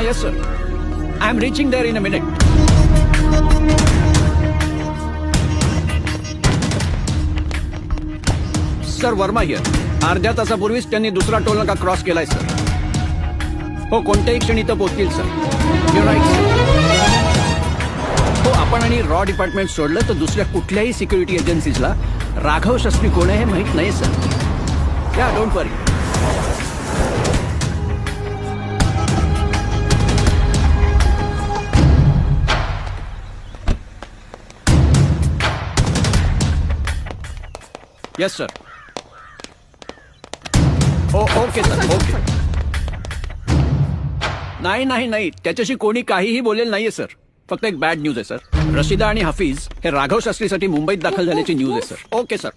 Yes sir. I am reaching there in a minute. Sir Verma here. अर्ध्या तासापूर्वीच त्यांनी दुसरा टोल नाका क्रॉस केलाय सर. हो कोणत्याही क्षणी इथं पोहोचतील सर. You right sir. हो आपण आणि रॉ डिपार्टमेंट सोडलं तर दुसऱ्या कुठल्याही सिक्युरिटी एजन्सीजला राघव शास्त्री कोण आहे हे माहीत नाही सर. या don't worry. Yes sir. Okay sir. Okay. नाही नाही नाही त्याच्याशी कोणी काहीही बोलेल नाहीये सर. फक्त एक बॅड न्यूज आहे सर. रशिदा आणि हफीज हे राघव शास्त्रीसाठी मुंबईत दाखल झाल्याची न्यूज आहे सर. Okay sir.